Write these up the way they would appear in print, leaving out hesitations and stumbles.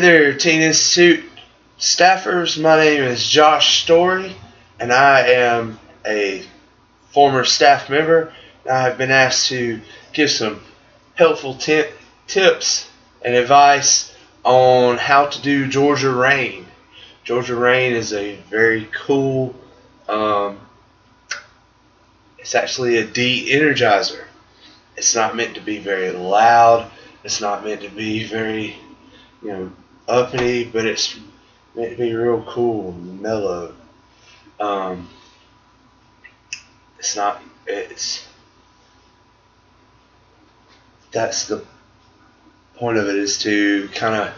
there, Teen Institute staffers. My name is Josh Storey, and I am a former staff member. I have been asked to give some helpful tips and advice on how to do Georgia Rain. Georgia Rain is a very cool, it's actually a de-energizer. It's not meant to be very loud. It's not meant to be very, uppity, but it's meant to be real cool and mellow. That's the point of it, is to kind of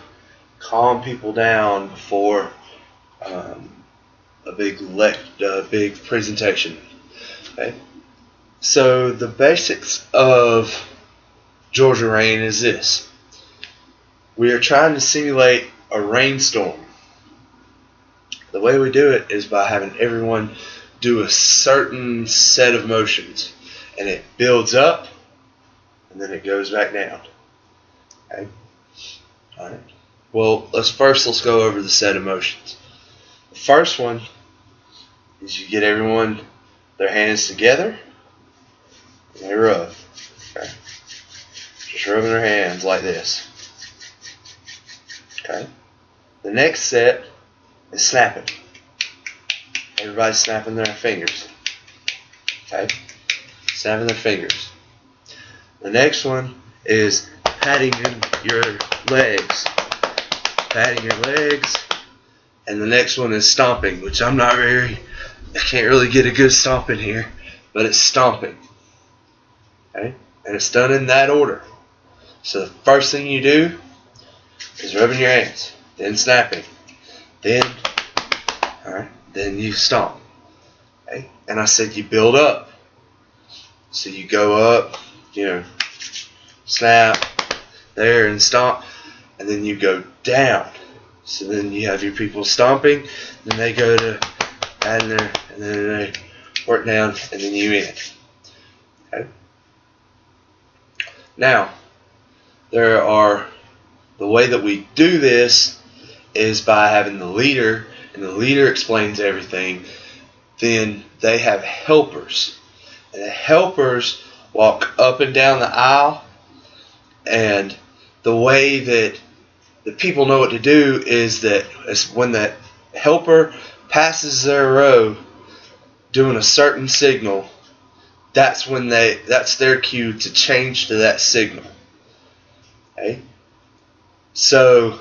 calm people down before a big presentation. Okay? So the basics of Georgia Rain is this. We are trying to simulate a rainstorm. The way we do it is by having everyone do a certain set of motions, and it builds up and then it goes back down. Okay? Alright. Well, let's go over the set of motions. The first one is you get everyone their hands together and they rub. Okay? Just rubbing their hands like this. Okay? The next set is snapping. Everybody's snapping their fingers. Okay? Snapping their fingers. The next one is patting your legs. Patting your legs. And the next one is stomping, which I can't really get a good stomp in here, but it's stomping. Okay? And it's done in that order. So the first thing you do is rubbing your hands, then snapping, then you stomp. Okay? And I said you build up. So you go up, snap there and stomp, and then you go down. So then you have your people stomping, then they go to add in there, and then they work down, and then you end. Okay? Now, the way that we do this is by having the leader, and the leader explains everything. Then they have helpers, and the helpers walk up and down the aisle, and the way that the people know what to do is that when the helper passes their row doing a certain signal, that's their cue to change to that signal. Okay? So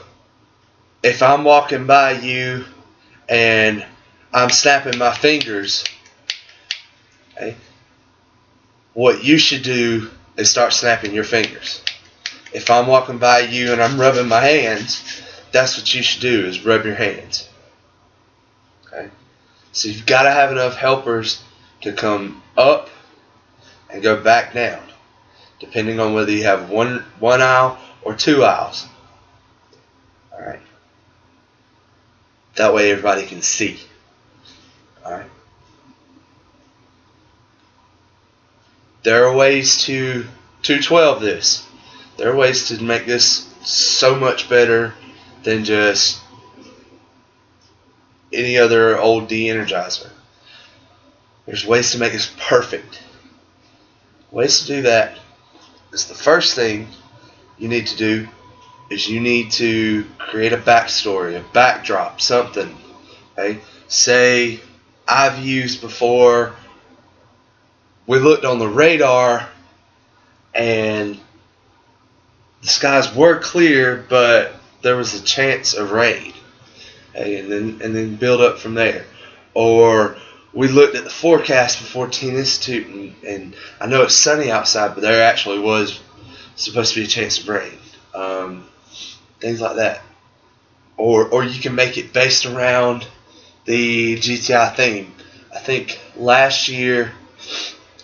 if I'm walking by you and I'm snapping my fingers, okay, what you should do is start snapping your fingers. If I'm walking by you and I'm rubbing my hands, that's what you should do, is rub your hands. Okay? So you've got to have enough helpers to come up and go back down, depending on whether you have one aisle or two aisles. Alright. That way everybody can see. Alright. There are ways to 212 this. There are ways to make this so much better than just any other old de-energizer. There's ways to make this perfect. Ways to do that is, the first thing you need to do is you need to create a backstory, a backdrop, something. Okay? Say I've used before, we looked on the radar and the skies were clear, but there was a chance of rain. Okay? And then build up from there. Or we looked at the forecast before Teen Institute, and I know it's sunny outside, but there actually was supposed to be a chance of rain. Things like that. Or you can make it based around the GTI theme. I think last year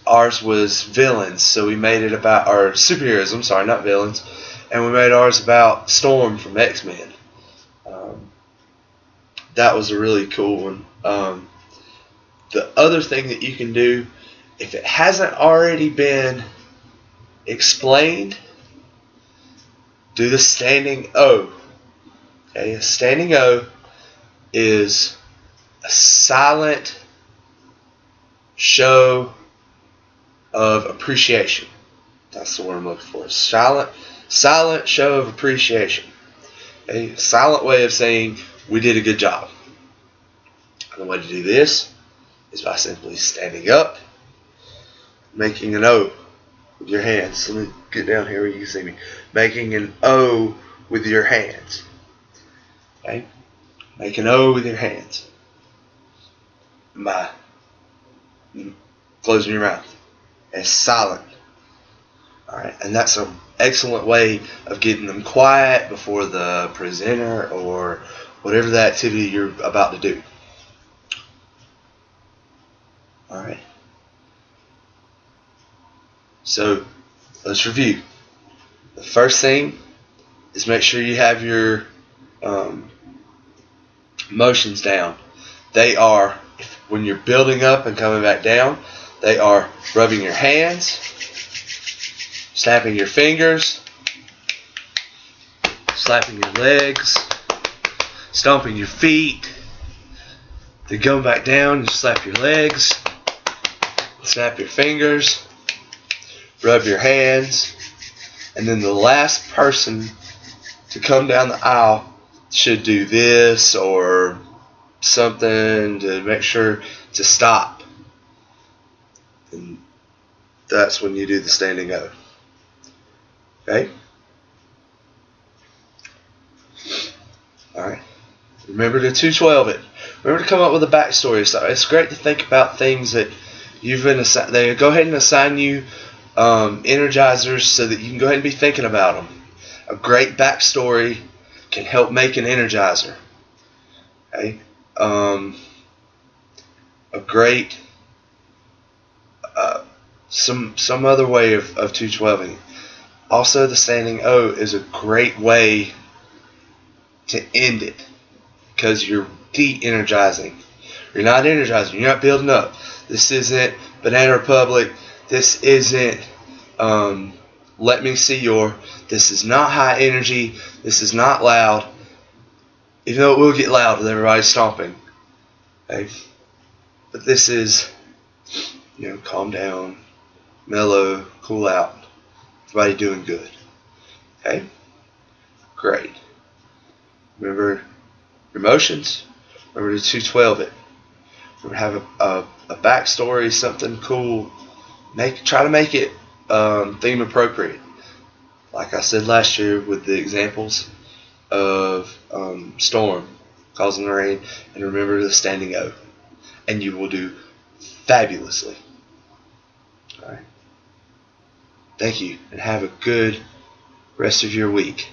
ours was villains, so we made it about, or superheroes, I'm sorry, not villains, and we made ours about Storm from X-Men. That was a really cool one. The other thing that you can do, if it hasn't already been explained, do the standing O. Okay, a standing O is a silent show of appreciation. That's the word I'm looking for. Silent show of appreciation. A silent way of saying we did a good job. And the way to do this is by simply standing up, making an O with your hands. Let me get down here where you can see me. Making an O with your hands. Okay? Make an O with your hands. By closing your mouth. It's silent. Alright, and that's an excellent way of getting them quiet before the presenter or whatever the activity you're about to do. Alright. So, let's review. The first thing is make sure you have your motions down. They are, when you're building up and coming back down, they are rubbing your hands, snapping your fingers, slapping your legs, stomping your feet. Then going back down, you slap your legs, snap your fingers, rub your hands, and then the last person to come down the aisle should do this or something to make sure to stop. And that's when you do the standing O. Okay? Alright. Remember to 212 it. Remember to come up with a backstory. So it's great to think about things that you've been assigned. They go ahead and assign you energizers so that you can go ahead and be thinking about them. A great backstory can help make an energizer. Okay? A great some other way of 212ing. Also, the standing O is a great way to end it because you're de-energizing. You're not energizing. You're not building up. This isn't Banana Republic. This isn't Let Me See Your. This is not high energy. This is not loud. Even though it will get loud with everybody stomping. Okay? But this is, calm down, mellow, cool out. Everybody doing good. Okay? Great. Remember your emotions. Remember to 212 it. Remember to have a backstory, something cool. Try to make it theme appropriate. Like I said last year with the examples of storm causing the rain, and remember the standing O, and you will do fabulously. All right. Thank you, and have a good rest of your week.